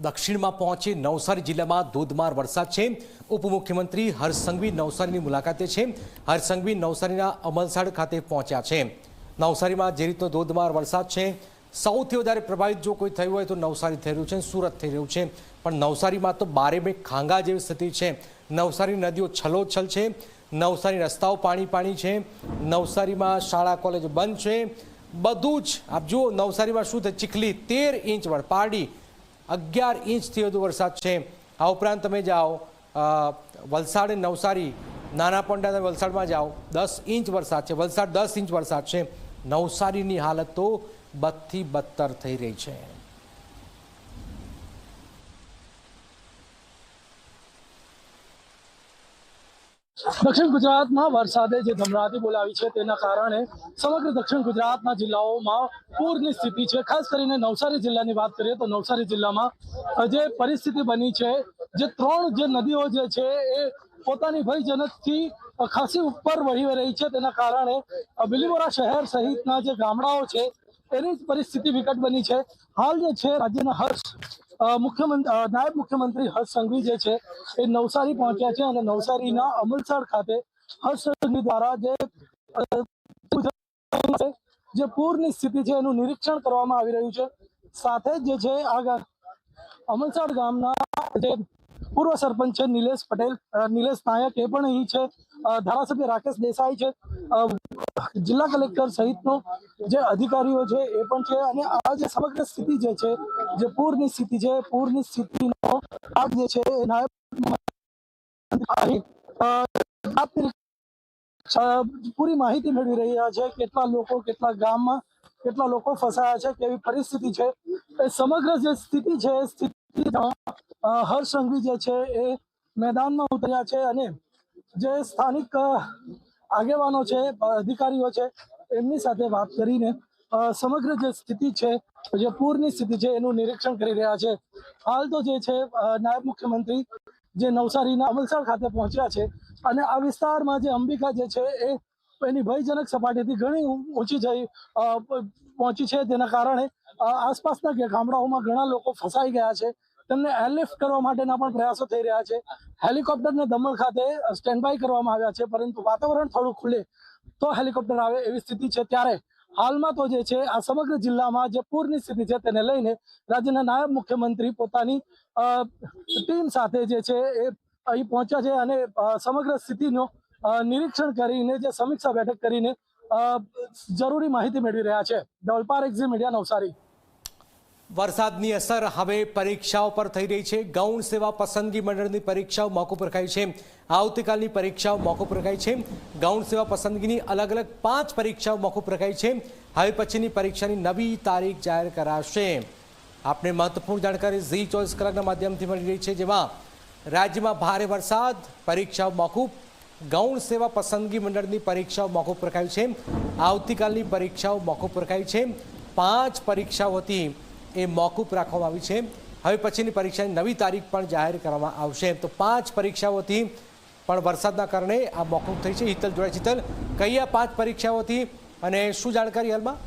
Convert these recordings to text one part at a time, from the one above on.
દક્ષિણમાં પહોંચી નવસારી જિલ્લામાં ધોધમાર વરસાદ છે। ઉપમુખ્યમંત્રી હર્ષ સંઘવી નવસારીની મુલાકાતે છે। હર્ષ સંઘવી નવસારીના અમલસાડ ખાતે પહોંચ્યા છે। નવસારીમાં જે રીતનો ધોધમાર વરસાદ છે, સૌથી વધારે પ્રભાવિત જો કોઈ થયું હોય તો નવસારી થઈ રહ્યું છે, સુરત થઈ રહ્યું છે। પણ નવસારીમાં તો બારે મેઘ ખાંગા જેવી સ્થિતિ છે। નવસારી નદીઓ છલોછલ છે, નવસારી રસ્તાઓ પાણી પાણી છે, નવસારીમાં શાળા કોલેજ બંધ છે। બધું જ આપ જુઓ નવસારીમાં શું થાય, ચીખલી 13 ઇંચ, પારડી 11 ઇંચથી વધુ વરસાદ છે। આ ઉપરાંત તમે જાઓ વલસાડ નવસારી નાના પોંડા વલસાડમાં જાઓ 10 ઇંચ વરસાદ છે, વલસાડ 10 ઇંચ વરસાદ છે। નવસારીની હાલત તો બદથી બદતર થઈ રહી છે। દક્ષિણ ગુજરાતમાં વરસાદે જે ધમરાટી બોલાવી છે તેના કારણે સમગ્ર દક્ષિણ ગુજરાતના જિલ્લાઓમાં પૂરની સ્થિતિ છે। ખાસ કરીને નવસારી જિલ્લાની વાત કરીએ તો નવસારી જિલ્લામાં જે પરિસ્થિતિ બની છે, જે 3 જે નદીઓ જે છે એ પોતાની ભયજનકથી ખાસી ઉપર વહી રહી છે, તેના કારણે બિલીમોરા શહેર સહિતના જે ગામડાઓ છે એની પરિસ્થિતિ વિકટ બની છે। હાલ જે છે રાજ્યના નાયબ મુખ્યમંત્રી હર્ષ સંઘવી જે છે એ નવસારી પહોંચ્યા છે અને નવસારીના અમલસાડ ખાતે હર્ષ સંઘવી દ્વારા જે પૂરની સ્થિતિ છે એનું નિરીક્ષણ કરવામાં આવી રહ્યું છે। સાથે જ જે છે આ અમલસાડ ગામના જે પૂર્વ સરપંચ છે નિલેશ નાયક એ પણ અહીં છે, ધારાસભ્ય રાકેશ દેસાઈ છે, જિલ્લા કલેક્ટર સહિતનો જે અધિકારીઓ છે એ પણ છે અને આ જે સમગ્ર સ્થિતિ જે છે, જે પૂરની સ્થિતિ છે, પૂરની સ્થિતિનો આપ જે છે નાયબ પૂરી માહિતી મેળવી રહ્યા છે। કેટલા ગામમાં કેટલા લોકો ફસાયા છે, કેવી પરિસ્થિતિ છે, એ સમગ્ર જે સ્થિતિ છે હર્ષ સંઘવી જે છે એ મેદાનમાં ઉતર્યા છે અને જે સ્થાનિક આગેવાનો છે, અધિકારીઓ છે, એમની સાથે વાત કરીને સમગ્ર જે સ્થિતિ છે, જે પૂરની સ્થિતિ છે એનું નિરીક્ષણ કરી રહ્યા છે। હાલ તો જે છે નાયબ મુખ્યમંત્રી જે નવસારીના અમલસાડ ખાતે પહોંચ્યા છે અને આ વિસ્તારમાં જે અંબિકા જે છે એ એની ભયજનક સપાટીથી ઘણી ઊંચી પહોંચી છે, તેના કારણે આસપાસના ગામડાઓમાં ઘણા લોકો ફસાઈ ગયા છે। તેમને એરલિફ્ટ કરવા માટેના પણ પ્રયાસો થઈ રહ્યા છે। હેલિકોપ્ટરને દમણ ખાતે સ્ટેન્ડ બાય કરવામાં આવ્યા છે, પરંતુ વાતાવરણ થોડું ખુલે તો હેલિકોપ્ટર આવે એવી સ્થિતિ છે। ત્યારે હાલમાં તો જે છે આ સમગ્ર જિલ્લામાં જે પૂરની સ્થિતિ છે તેને લઈને રાજ્યના નાયબ મુખ્યમંત્રી પોતાની ટીમ સાથે જે છે એ અહીં પહોંચ્યા છે અને સમગ્ર સ્થિતિનો નિરીક્ષણ કરીને જે સમીક્ષા બેઠક કરીને જરૂરી માહિતી મેળવી રહ્યા છે। ધવલપાર એક્ઝી મીડિયા નવસારી। વરસાદની અસર હવે પરીક્ષાઓ પર થઈ રહી છે। ગૌણ સેવા પસંદગી મંડળની પરીક્ષાઓ મોકૂફ રખાઈ છે। આવતીકાલની પરીક્ષાઓ મોકૂફ રખાઈ છે। ગૌણ સેવા પસંદગીની અલગ અલગ 5 પરીક્ષાઓ મોકૂફ રખાઈ છે। હવે પછીની પરીક્ષાની નવી તારીખ જાહેર કરાશે। આપને મહત્વપૂર્ણ જાણકારી ઝી 24 કલાકના માધ્યમથી મળી રહી છે, જેમાં રાજ્યમાં ભારે વરસાદ, પરીક્ષાઓ મોકૂફ, ગૌણ સેવા પસંદગી મંડળની પરીક્ષાઓ મોકૂફ રખાઈ છે। આવતીકાલની પરીક્ષાઓ મોકૂફ રખાઈ છે। 5 પરીક્ષાઓ હતી એ મોકૂફ રાખવામાં આવી છે। હવે પછીની પરીક્ષાની નવી તારીખ પણ જાહેર કરવામાં આવશે। તો 5 પરીક્ષાઓ હતી પણ વરસાદના કારણે આ મોકૂફ થઈ છે। હિતલ જોડાય, હિતલ, કઈ આ 5 પરીક્ષાઓ હતી અને શું જાણકારી હાલમાં?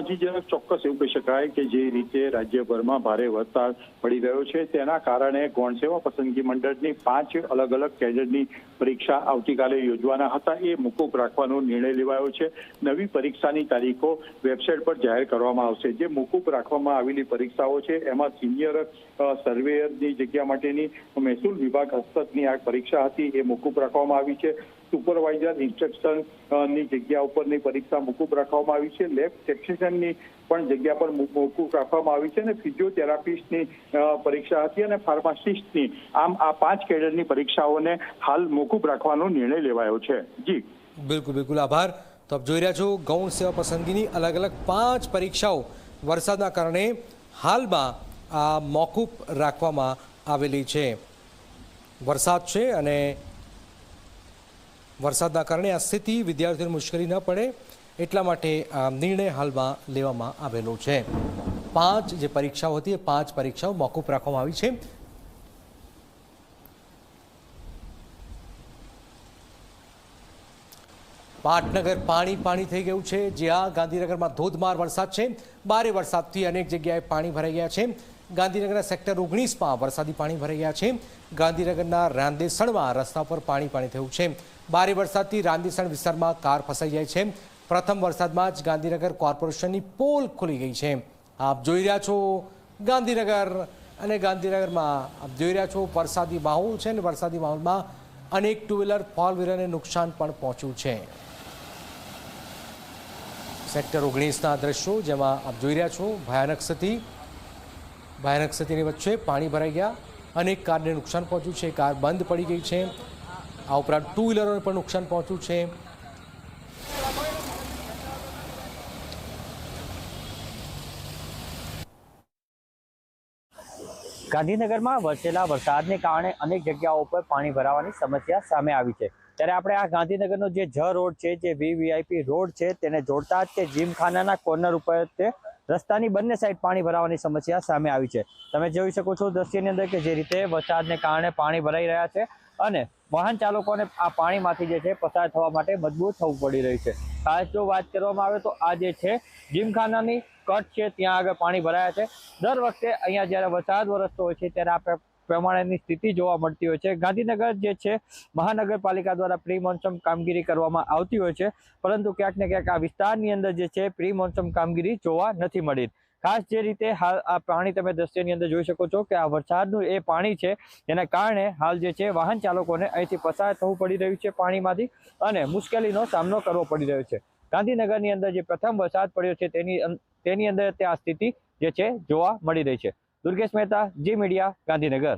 જી જરાક ચોક્કસ એવું કહી શકાય કે જે રીતે રાજ્યભરમાં ભારે વરસાદ પડી રહ્યો છે તેના કારણે ગૌણ સેવા પસંદગી મંડળની 5 અલગ અલગ કેડરની પરીક્ષા આવતીકાલે યોજવાના હતા એ મોકૂફ રાખવાનો નિર્ણય લેવાયો છે। નવી પરીક્ષાની તારીખો વેબસાઇટ પર જાહેર કરવામાં આવશે। જે મોકૂફ રાખવામાં આવેલી પરીક્ષાઓ છે એમાં સિનિયર સર્વેયરની જગ્યા માટેની મહેસૂલ વિભાગ હસ્તકની આ પરીક્ષા હતી એ મોકૂફ રાખવામાં આવી છે। સુપરવાઇઝર ઇન્સ્ટ્રક્શનની જગ્યા ઉપરની પરીક્ષા મોકૂફ રાખવામાં આવી છે। લેબ ટેક્નિશિયનની પણ જગ્યા પર મોકૂફ રાખવામાં આવી છે અને ફિઝિયોથેરાપિસ્ટની પરીક્ષા હતી અને ફાર્માસિસ્ટની, આમ આ 5 કેડરની પરીક્ષાઓને હાલ મોકૂફ રાખવાનો નિર્ણય લેવાયો છે। જી બિલકુલ આભાર। તો આપ જોઈ રહ્યા છો ગૌણ સેવા પસંદગીની અલગ અલગ 5 પરીક્ષાઓ વરસાદના કારણે હાલમાં આ મોકૂફ રાખવામાં આવેલી છે। વરસાદ છે અને વરસાદના કારણે આ સ્થિતિ વિદ્યાર્થીઓને મુશ્કેલી ન પડે એટલા માટે આ નિર્ણય હાલમાં લેવામાં આવેલો છે। 5 જે પરીક્ષાઓ હતી એ 5 પરીક્ષાઓ મોકૂફ રાખવામાં આવી છે। પાટનગર પાણી થઈ ગયું છે, જ્યાં ગાંધીનગરમાં ધોધમાર વરસાદ છે। ભારે વરસાદથી અનેક જગ્યાએ પાણી ભરાઈ ગયા છે। ગાંધીનગરના સેક્ટર 19માં વરસાદી પાણી ભરાઈ ગયા છે। ગાંધીનગરના રાંદેસણમાં રસ્તા પર પાણી થયું છે। ભારે વરસાદથી રાંદેસણ વિસ્તારમાં કાર ફસાઈ જાય છે। પ્રથમ વરસાદમાં જ ગાંધીનગર કોર્પોરેશનની પોલ ખુલી ગઈ છે। આપ જોઈ રહ્યા છો ગાંધીનગર, અને ગાંધીનગરમાં આપ જોઈ રહ્યા છો વરસાદી માહોલ છે, અને વરસાદી માહોલમાં અનેક ટુ વ્હીલર, ફોર વ્હીલરને નુકસાન પણ પહોંચ્યું છે। સેક્ટર 19ના દ્રશ્યો જેમાં આપ જોઈ રહ્યા છો ભયાનક સ્થિતિની વચ્ચે પાણી ભરાઈ ગયા, અનેક કારને નુકસાન પહોંચ્યું છે, કાર બંધ પડી ગઈ છે। આ ઉપરાંત ટુ વ્હીલરોને પણ નુકસાન પહોંચ્યું છે। ગાંધીનગરમાં વરસેલા વરસાદને કારણે અનેક જગ્યાઓ પર પાણી ભરાવાની સમસ્યા સામે આવી છે। ત્યારે આપણે આ ગાંધીનગરનો જે રોડ છે, જે VVIP રોડ છે, તેને જોડતા જ તે જીમખાનાના કોર્નર ઉપર તે રસ્તાની બંને સાઈડ પાણી ભરાવાની સમસ્યા સામે આવી છે। તમે જોઈ શકો છો દ્રશ્યની અંદર કે જે રીતે વરસાદને કારણે પાણી ભરાઈ રહ્યા છે અને વાહન ચાલકોને આ પાણીમાંથી જે છે પસાર થવા માટે મજબૂર થવું પડી રહ્યું છે। ખાસ જો વાત કરવામાં આવે તો આ જે છે જીમખાનાની કટ છે, ત્યાં આગળ પાણી ભરાયા છે। દર વખતે અહીંયા જ્યારે વરસાદ વરસતો હોય છે ત્યારે આ પ્રમાણેની સ્થિતિ જોવા મળતી હોય છે। ગાંધીનગર જે છે મહાનગરપાલિકા દ્વારા પ્રી મોન્સૂન કામગીરી કરવામાં આવતી હોય છે, પરંતુ ક્યાંક ને ક્યાંક આ વિસ્તારની અંદર જે છે પ્રી મોન્સૂન કામગીરી જોવા નથી મળી। ખાસ જે રીતે હાલ આ પાણી તમે દ્રશ્યની અંદર જોઈ શકો છો કે આ વરસાદનું એ પાણી છે, જેના કારણે હાલ જે છે વાહન ચાલકોને અહીંથી પસાર થવું પડી રહ્યું છે પાણીમાંથી, અને મુશ્કેલીનો સામનો કરવો પડી રહ્યો છે। ગાંધીનગરની અંદર જે પ્રથમ વરસાદ પડ્યો છે તેની અંદર આ સ્થિતિ જે છે જોવા મળી રહી છે। દુર્ગેશ મહેતા, જી મીડિયા, ગાંધીનગર।